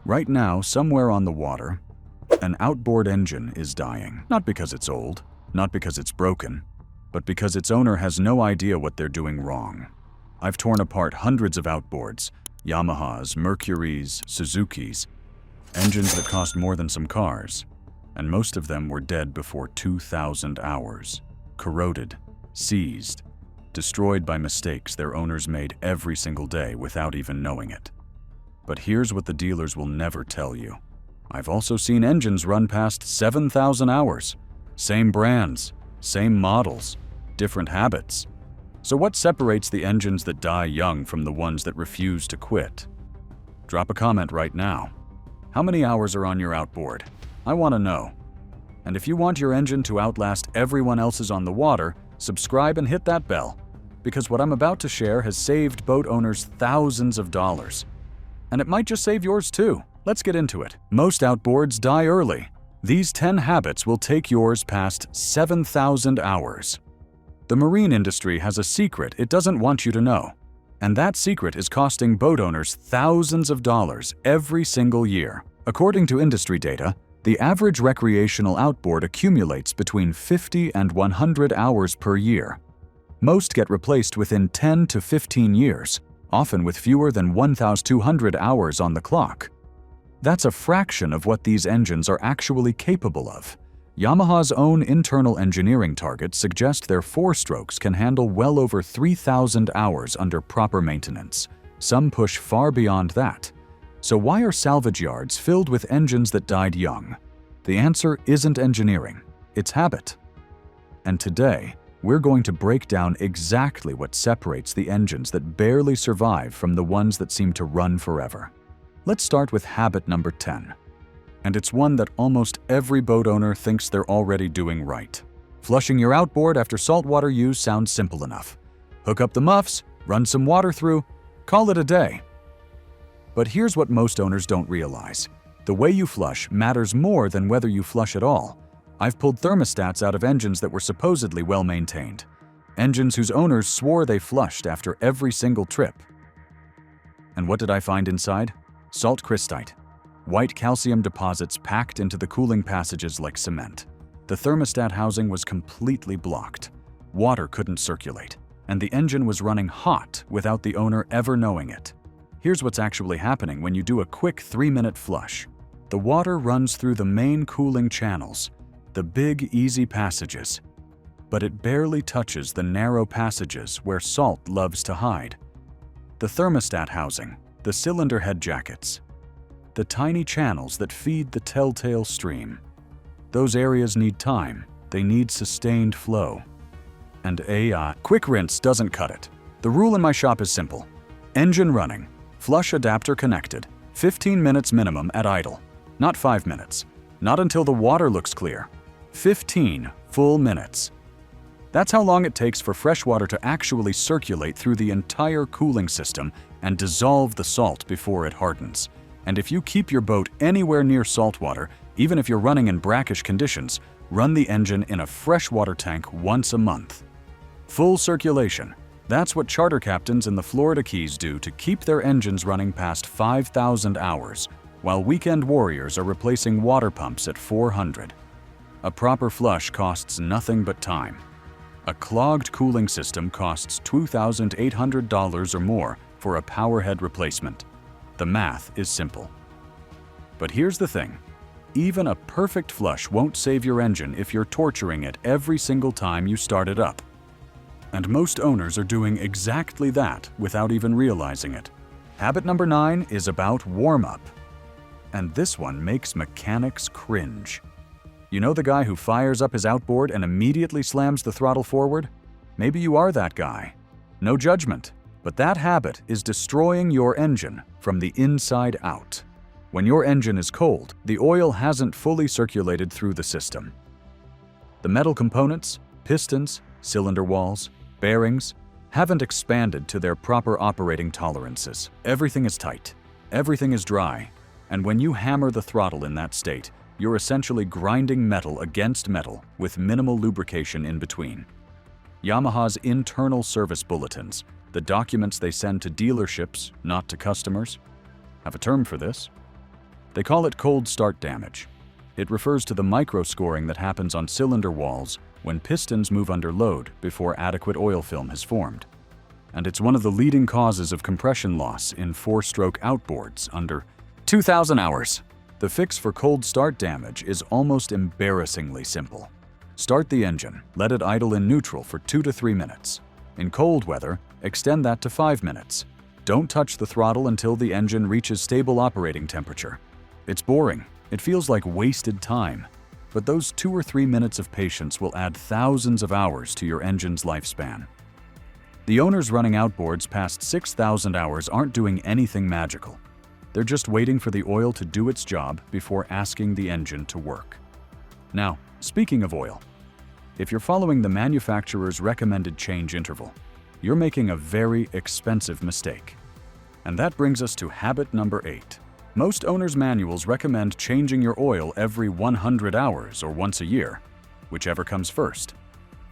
Right now, somewhere on the water, an outboard engine is dying. Not because it's old, not because it's broken, but because its owner has no idea what they're doing wrong. I've torn apart hundreds of outboards, Yamahas, Mercurys, Suzukis, engines that cost more than some cars, and most of them were dead before 2,000 hours, corroded, seized, destroyed by mistakes their owners made every single day without even knowing it. But here's what the dealers will never tell you. I've also seen engines run past 7,000 hours. Same brands, same models, different habits. So what separates the engines that die young from the ones that refuse to quit? Drop a comment right now. How many hours are on your outboard? I want to know. And if you want your engine to outlast everyone else's on the water, subscribe and hit that bell, because what I'm about to share has saved boat owners thousands of dollars. And it might just save yours too. Let's get into it. Most outboards die early. These 10 habits will take yours past 7,000 hours. The marine industry has a secret it doesn't want you to know. And that secret is costing boat owners thousands of dollars every single year. According to industry data, the average recreational outboard accumulates between 50 and 100 hours per year. Most get replaced within 10 to 15 years, often with fewer than 1,200 hours on the clock. That's a fraction of what these engines are actually capable of. Yamaha's own internal engineering targets suggest their four-strokes can handle well over 3,000 hours under proper maintenance. Some push far beyond that. So why are salvage yards filled with engines that died young? The answer isn't engineering, it's habit. And today, we're going to break down exactly what separates the engines that barely survive from the ones that seem to run forever. Let's start with habit number 10. And it's one that almost every boat owner thinks they're already doing right. Flushing your outboard after saltwater use sounds simple enough. Hook up the muffs, run some water through, call it a day. But here's what most owners don't realize. The way you flush matters more than whether you flush at all. I've pulled thermostats out of engines that were supposedly well maintained. Engines whose owners swore they flushed after every single trip. And what did I find inside? Salt crystite. White calcium deposits packed into the cooling passages like cement. The thermostat housing was completely blocked. Water couldn't circulate, and the engine was running hot without the owner ever knowing it. Here's what's actually happening when you do a quick 3-minute flush. The water runs through the main cooling channels, the big, easy passages, but it barely touches the narrow passages where salt loves to hide. The thermostat housing, the cylinder head jackets, the tiny channels that feed the telltale stream. Those areas need time, they need sustained flow. And a quick rinse doesn't cut it. The rule in my shop is simple. Engine running, flush adapter connected, 15 minutes minimum at idle. Not 5 minutes. Not until the water looks clear. 15 full minutes. That's how long it takes for fresh water to actually circulate through the entire cooling system and dissolve the salt before it hardens. And if you keep your boat anywhere near salt water, even if you're running in brackish conditions, run the engine in a freshwater tank once a month. Full circulation. That's what charter captains in the Florida Keys do to keep their engines running past 5,000 hours, while weekend warriors are replacing water pumps at 400. A proper flush costs nothing but time. A clogged cooling system costs $2,800 or more for a powerhead replacement. The math is simple. But here's the thing. Even a perfect flush won't save your engine if you're torturing it every single time you start it up. And most owners are doing exactly that without even realizing it. Habit number 9 is about warm-up. And this one makes mechanics cringe. You know the guy who fires up his outboard and immediately slams the throttle forward? Maybe you are that guy. No judgment, but that habit is destroying your engine from the inside out. When your engine is cold, the oil hasn't fully circulated through the system. The metal components, pistons, cylinder walls, bearings, haven't expanded to their proper operating tolerances. Everything is tight, everything is dry, and when you hammer the throttle in that state, you're essentially grinding metal against metal with minimal lubrication in between. Yamaha's internal service bulletins, the documents they send to dealerships, not to customers, have a term for this. They call it cold start damage. It refers to the micro-scoring that happens on cylinder walls when pistons move under load before adequate oil film has formed. And it's one of the leading causes of compression loss in 4-stroke outboards under 2,000 hours. The fix for cold start damage is almost embarrassingly simple. Start the engine, let it idle in neutral for 2 to 3 minutes. In cold weather, extend that to 5 minutes. Don't touch the throttle until the engine reaches stable operating temperature. It's boring. It feels like wasted time. But those 2 or 3 minutes of patience will add thousands of hours to your engine's lifespan. The owners running outboards past 6,000 hours aren't doing anything magical. They're just waiting for the oil to do its job before asking the engine to work. Now, speaking of oil, if you're following the manufacturer's recommended change interval, you're making a very expensive mistake. And that brings us to habit number 8. Most owners' manuals recommend changing your oil every 100 hours or once a year, whichever comes first.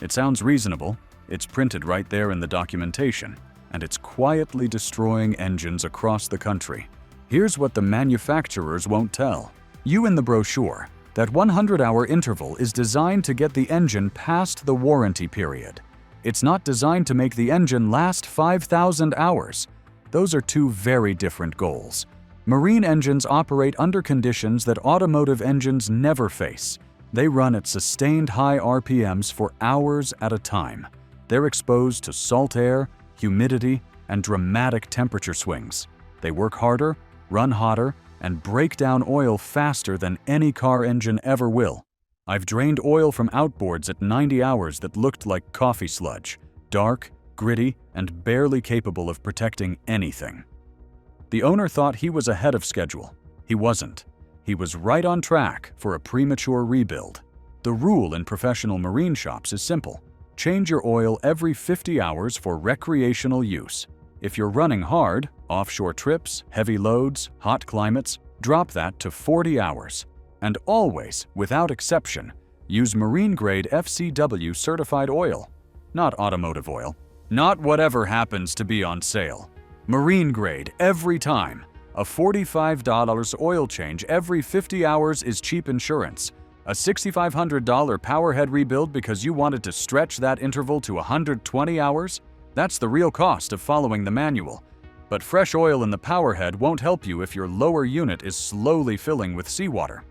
It sounds reasonable, it's printed right there in the documentation, and it's quietly destroying engines across the country. Here's what the manufacturers won't tell you in the brochure. That 100-hour interval is designed to get the engine past the warranty period. It's not designed to make the engine last 5,000 hours. Those are two very different goals. Marine engines operate under conditions that automotive engines never face. They run at sustained high RPMs for hours at a time. They're exposed to salt air, humidity, and dramatic temperature swings. They work harder, run hotter, and break down oil faster than any car engine ever will. I've drained oil from outboards at 90 hours that looked like coffee sludge, dark, gritty, and barely capable of protecting anything. The owner thought he was ahead of schedule. He wasn't. He was right on track for a premature rebuild. The rule in professional marine shops is simple. Change your oil every 50 hours for recreational use. If you're running hard, offshore trips, heavy loads, hot climates, drop that to 40 hours. And always, without exception, use marine-grade FCW certified oil, not automotive oil, not whatever happens to be on sale. Marine-grade every time. A $45 oil change every 50 hours is cheap insurance. A $6,500 powerhead rebuild because you wanted to stretch that interval to 120 hours? That's the real cost of following the manual. But fresh oil in the powerhead won't help you if your lower unit is slowly filling with seawater.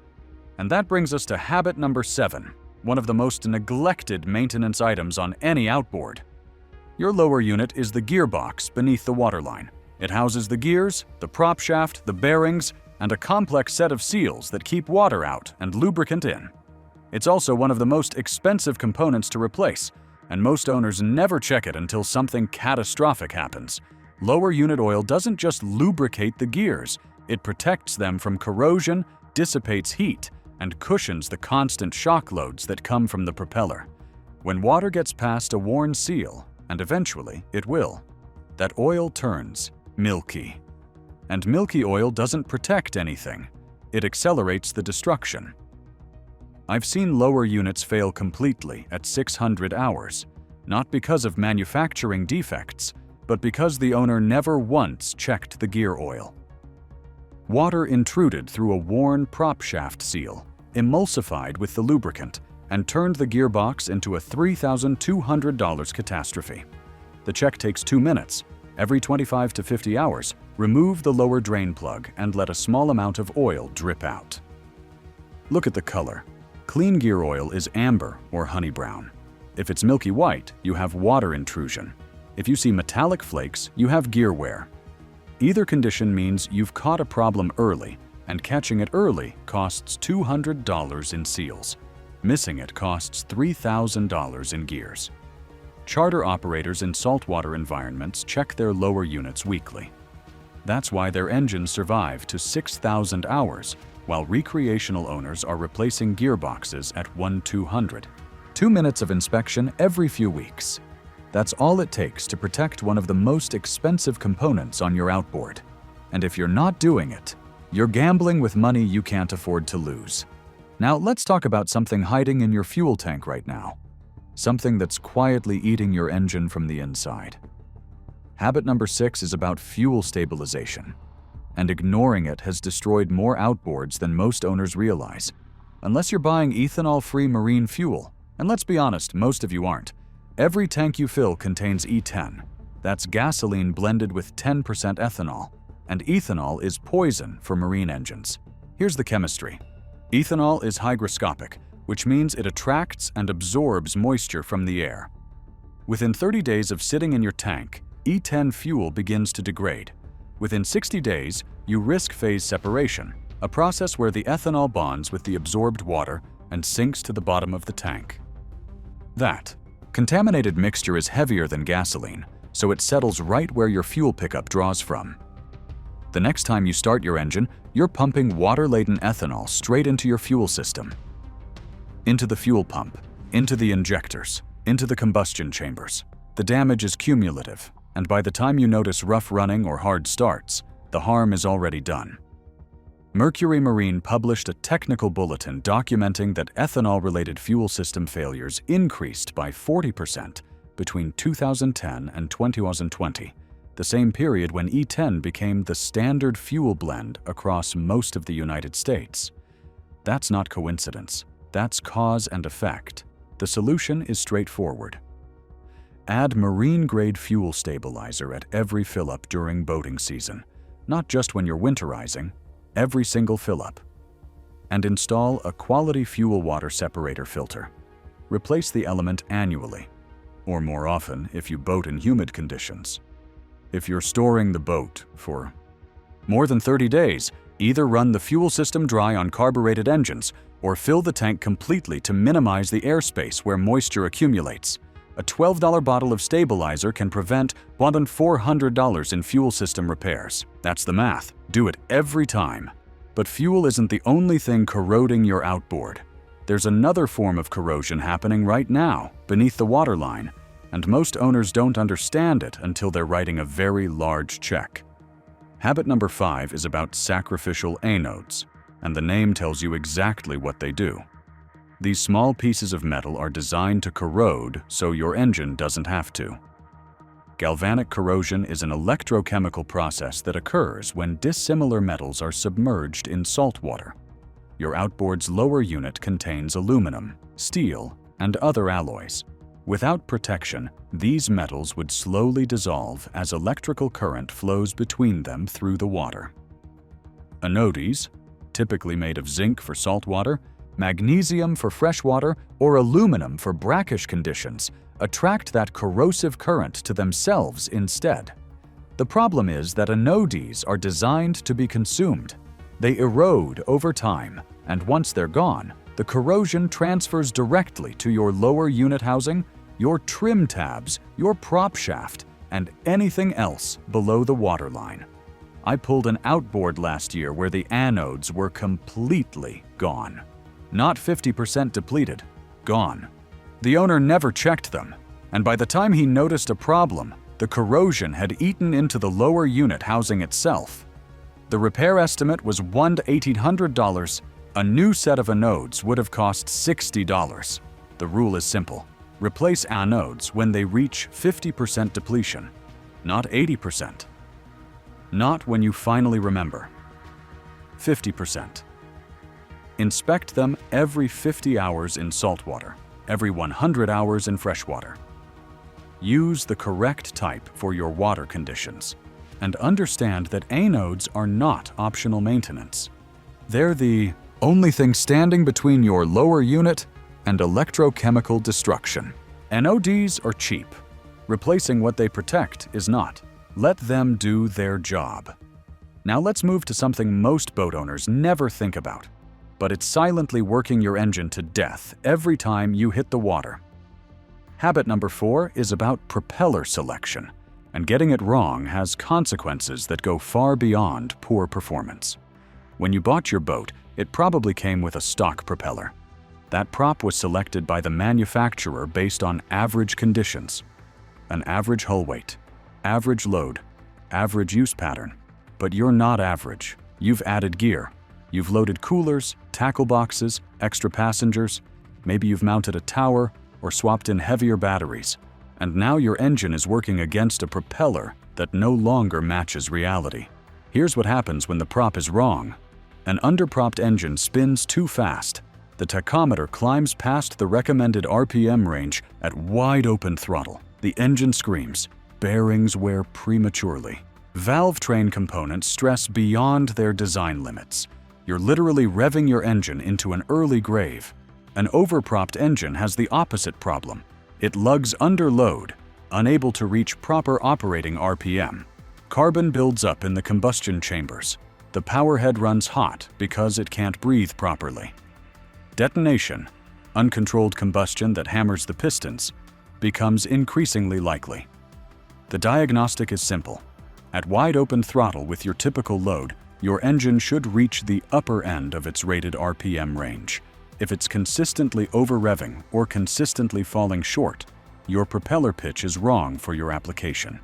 And that brings us to habit number 7, one of the most neglected maintenance items on any outboard. Your lower unit is the gearbox beneath the waterline. It houses the gears, the prop shaft, the bearings, and a complex set of seals that keep water out and lubricant in. It's also one of the most expensive components to replace, and most owners never check it until something catastrophic happens. Lower unit oil doesn't just lubricate the gears, it protects them from corrosion, dissipates heat, and cushions the constant shock loads that come from the propeller. When water gets past a worn seal, and eventually it will, that oil turns milky. And milky oil doesn't protect anything. It accelerates the destruction. I've seen lower units fail completely at 600 hours, not because of manufacturing defects, but because the owner never once checked the gear oil. Water intruded through a worn prop shaft seal, emulsified with the lubricant, and turned the gearbox into a $3,200 catastrophe. The check takes 2 minutes. Every 25 to 50 hours, remove the lower drain plug and let a small amount of oil drip out. Look at the color. Clean gear oil is amber or honey brown. If it's milky white, you have water intrusion. If you see metallic flakes, you have gear wear. Either condition means you've caught a problem early, and catching it early costs $200 in seals. Missing it costs $3,000 in gears. Charter operators in saltwater environments check their lower units weekly. That's why their engines survive to 6,000 hours, while recreational owners are replacing gearboxes at 1/200. 2 minutes of inspection every few weeks. That's all it takes to protect one of the most expensive components on your outboard. And if you're not doing it, you're gambling with money you can't afford to lose. Now let's talk about something hiding in your fuel tank right now. Something that's quietly eating your engine from the inside. Habit number 6 is about fuel stabilization. and ignoring it has destroyed more outboards than most owners realize. Unless you're buying ethanol-free marine fuel, and let's be honest, most of you aren't, every tank you fill contains E10. That's gasoline blended with 10% ethanol, and ethanol is poison for marine engines. Here's the chemistry. Ethanol is hygroscopic, which means it attracts and absorbs moisture from the air. Within 30 days of sitting in your tank, E10 fuel begins to degrade. Within 60 days, you risk phase separation, a process where the ethanol bonds with the absorbed water and sinks to the bottom of the tank. That contaminated mixture is heavier than gasoline, so it settles right where your fuel pickup draws from. The next time you start your engine, you're pumping water-laden ethanol straight into your fuel system. Into the fuel pump, into the injectors, into the combustion chambers. The damage is cumulative, and by the time you notice rough running or hard starts, the harm is already done. Mercury Marine published a technical bulletin documenting that ethanol-related fuel system failures increased by 40% between 2010 and 2020, the same period when E10 became the standard fuel blend across most of the United States. That's not coincidence. That's cause and effect. The solution is straightforward. Add marine-grade fuel stabilizer at every fill-up during boating season, not just when you're winterizing, every single fill-up. And install a quality fuel water separator filter. Replace the element annually, or more often if you boat in humid conditions. If you're storing the boat for more than 30 days, either run the fuel system dry on carbureted engines or fill the tank completely to minimize the airspace where moisture accumulates. A $12 bottle of stabilizer can prevent more than $400 in fuel system repairs. That's the math. Do it every time. But fuel isn't the only thing corroding your outboard. There's another form of corrosion happening right now, beneath the waterline, and most owners don't understand it until they're writing a very large check. Habit number 5 is about sacrificial anodes, and the name tells you exactly what they do. These small pieces of metal are designed to corrode so your engine doesn't have to. Galvanic corrosion is an electrochemical process that occurs when dissimilar metals are submerged in salt water. Your outboard's lower unit contains aluminum, steel, and other alloys. Without protection, these metals would slowly dissolve as electrical current flows between them through the water. Anodes, typically made of zinc for salt water, magnesium for freshwater, or aluminum for brackish conditions, attract that corrosive current to themselves instead. The problem is that anodes are designed to be consumed. They erode over time, and once they're gone, the corrosion transfers directly to your lower unit housing, your trim tabs, your prop shaft, and anything else below the waterline. I pulled an outboard last year where the anodes were completely gone. Not 50% depleted, gone. The owner never checked them, and by the time he noticed a problem, the corrosion had eaten into the lower unit housing itself. The repair estimate was $100 to $1,800. A new set of anodes would have cost $60. The rule is simple. Replace anodes when they reach 50% depletion, not 80%. Not when you finally remember. 50%. Inspect them every 50 hours in saltwater, every 100 hours in freshwater. Use the correct type for your water conditions, and understand that anodes are not optional maintenance. They're the only thing standing between your lower unit and electrochemical destruction. Anodes are cheap. Replacing what they protect is not. Let them do their job. Now let's move to something most boat owners never think about, but it's silently working your engine to death every time you hit the water. Habit number 4 is about propeller selection, and getting it wrong has consequences that go far beyond poor performance. When you bought your boat, it probably came with a stock propeller. That prop was selected by the manufacturer based on average conditions, an average hull weight, average load, average use pattern. But you're not average. You've added gear. You've loaded coolers, tackle boxes, extra passengers. Maybe you've mounted a tower or swapped in heavier batteries. And now your engine is working against a propeller that no longer matches reality. Here's what happens when the prop is wrong. An underpropped engine spins too fast. The tachometer climbs past the recommended RPM range at wide open throttle. The engine screams. Bearings wear prematurely. Valve train components stress beyond their design limits. You're literally revving your engine into an early grave. An overpropped engine has the opposite problem. It lugs under load, unable to reach proper operating RPM. Carbon builds up in the combustion chambers. The power head runs hot because it can't breathe properly. Detonation, uncontrolled combustion that hammers the pistons, becomes increasingly likely. The diagnostic is simple. At wide open throttle with your typical load, your engine should reach the upper end of its rated RPM range. If it's consistently over-revving or consistently falling short, your propeller pitch is wrong for your application.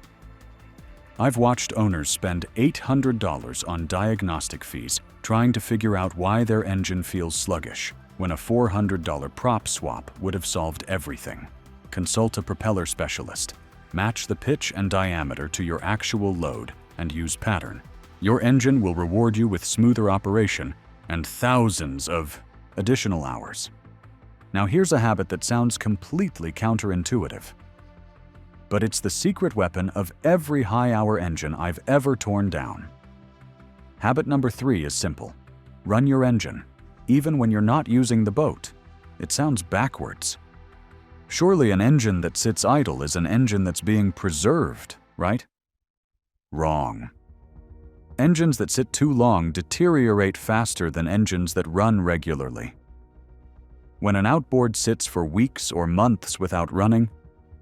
I've watched owners spend $800 on diagnostic fees trying to figure out why their engine feels sluggish, when a $400 prop swap would have solved everything. Consult a propeller specialist. Match the pitch and diameter to your actual load and use pattern. Your engine will reward you with smoother operation and thousands of additional hours. Now here's a habit that sounds completely counterintuitive. But it's the secret weapon of every high-hour engine I've ever torn down. Habit number 3 is simple. Run your engine, even when you're not using the boat. It sounds backwards. Surely an engine that sits idle is an engine that's being preserved, right? Wrong. Engines that sit too long deteriorate faster than engines that run regularly. When an outboard sits for weeks or months without running,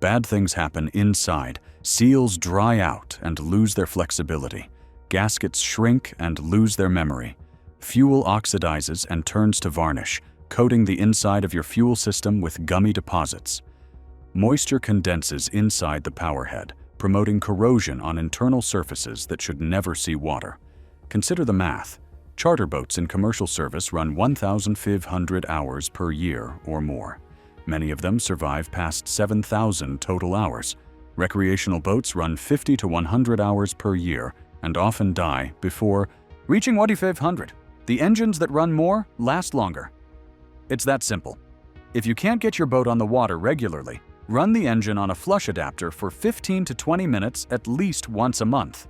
bad things happen inside. Seals dry out and lose their flexibility. Gaskets shrink and lose their memory. Fuel oxidizes and turns to varnish, coating the inside of your fuel system with gummy deposits. Moisture condenses inside the power head, promoting corrosion on internal surfaces that should never see water. Consider the math. Charter boats in commercial service run 1,500 hours per year or more. Many of them survive past 7,000 total hours. Recreational boats run 50 to 100 hours per year and often die before reaching 2,500. The engines that run more last longer. It's that simple. If you can't get your boat on the water regularly, run the engine on a flush adapter for 15 to 20 minutes at least once a month.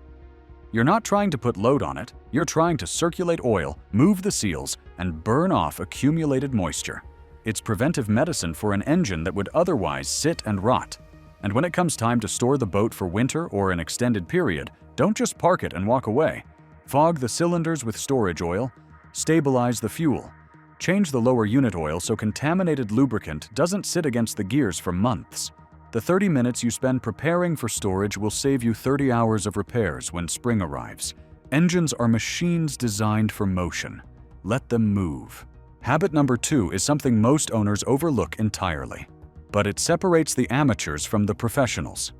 You're not trying to put load on it, you're trying to circulate oil, move the seals, and burn off accumulated moisture. It's preventive medicine for an engine that would otherwise sit and rot. And when it comes time to store the boat for winter or an extended period, don't just park it and walk away. Fog the cylinders with storage oil, stabilize the fuel. Change the lower unit oil so contaminated lubricant doesn't sit against the gears for months. The 30 minutes you spend preparing for storage will save you 30 hours of repairs when spring arrives. Engines are machines designed for motion. Let them move. Habit number 2 is something most owners overlook entirely, but it separates the amateurs from the professionals.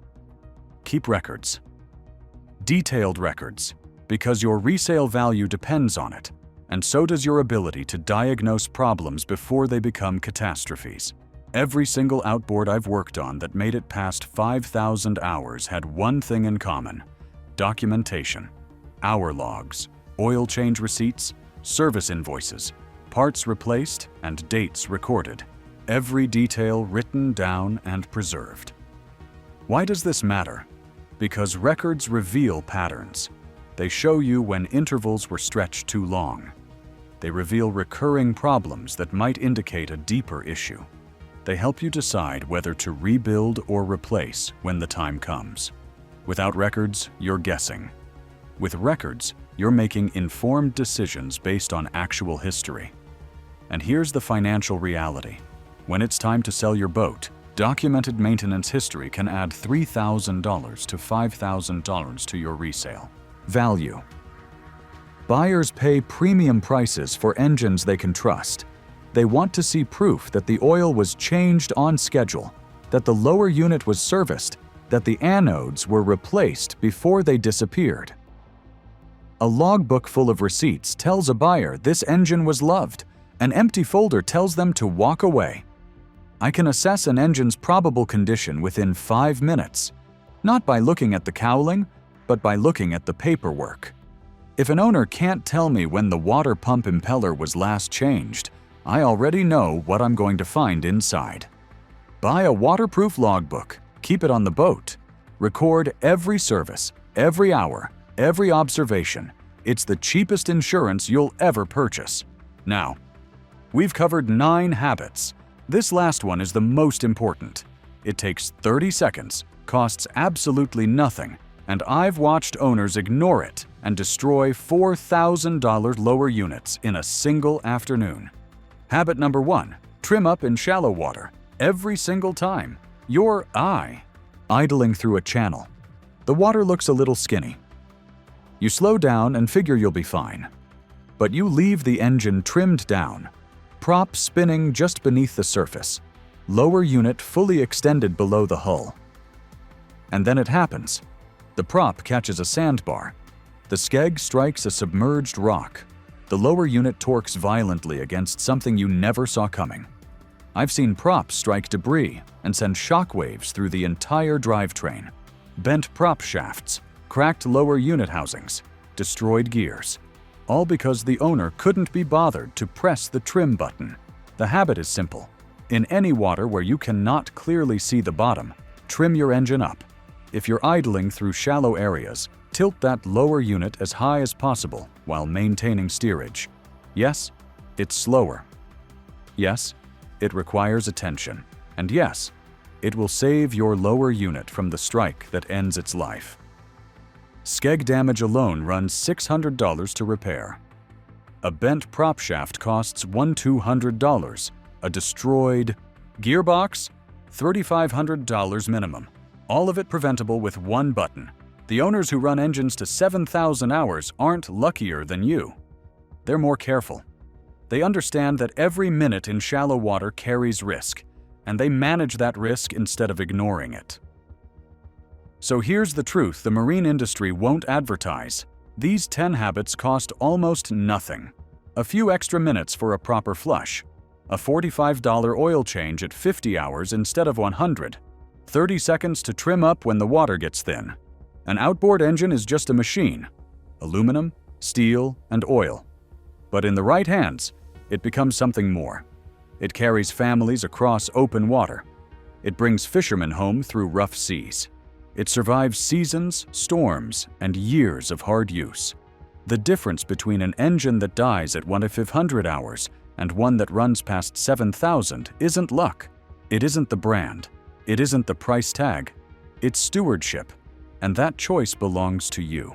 Keep records. Detailed records, because your resale value depends on it. And so does your ability to diagnose problems before they become catastrophes. Every single outboard I've worked on that made it past 5,000 hours had one thing in common: documentation. Hour logs, oil change receipts, service invoices, parts replaced, and dates recorded. Every detail written down and preserved. Why does this matter? Because records reveal patterns. They show you when intervals were stretched too long. They reveal recurring problems that might indicate a deeper issue. They help you decide whether to rebuild or replace when the time comes. Without records, you're guessing. With records, you're making informed decisions based on actual history. And here's the financial reality. When it's time to sell your boat, documented maintenance history can add $3,000 to $5,000 to your resale value. Buyers pay premium prices for engines they can trust. They want to see proof that the oil was changed on schedule, that the lower unit was serviced, that the anodes were replaced before they disappeared. A logbook full of receipts tells a buyer this engine was loved. An empty folder tells them to walk away. I can assess an engine's probable condition within 5 minutes, not by looking at the cowling, but by looking at the paperwork. If an owner can't tell me when the water pump impeller was last changed, I already know what I'm going to find inside. Buy a waterproof logbook, keep it on the boat. Record every service, every hour, every observation. It's the cheapest insurance you'll ever purchase. Now, we've covered 9 habits. This last one is the most important. It takes 30 seconds, costs absolutely nothing, and I've watched owners ignore it and destroy $4,000 lower units in a single afternoon. Habit number 1, trim up in shallow water. Every single time. Your eye. Idling through a channel. The water looks a little skinny. You slow down and figure you'll be fine. But you leave the engine trimmed down, prop spinning just beneath the surface, lower unit fully extended below the hull. And then it happens. The prop catches a sandbar. The skeg strikes a submerged rock. The lower unit torques violently against something you never saw coming. I've seen props strike debris and send shockwaves through the entire drivetrain. Bent prop shafts, cracked lower unit housings, destroyed gears. All because the owner couldn't be bothered to press the trim button. The habit is simple. In any water where you cannot clearly see the bottom, trim your engine up. If you're idling through shallow areas, tilt that lower unit as high as possible while maintaining steerage. Yes, it's slower. Yes, it requires attention. And yes, it will save your lower unit from the strike that ends its life. Skeg damage alone runs $600 to repair. A bent prop shaft costs $1,200. A destroyed gearbox? $3,500 minimum. All of it preventable with one button. The owners who run engines to 7,000 hours aren't luckier than you. They're more careful. They understand that every minute in shallow water carries risk, and they manage that risk instead of ignoring it. So here's the truth the marine industry won't advertise. These 10 habits cost almost nothing. A few extra minutes for a proper flush. A $45 oil change at 50 hours instead of 100. 30 seconds to trim up when the water gets thin. An outboard engine is just a machine. Aluminum, steel, and oil. But in the right hands, it becomes something more. It carries families across open water. It brings fishermen home through rough seas. It survives seasons, storms, and years of hard use. The difference between an engine that dies at 1/500 hours and one that runs past 7,000 isn't luck. It isn't the brand. It isn't the price tag. It's stewardship. And that choice belongs to you.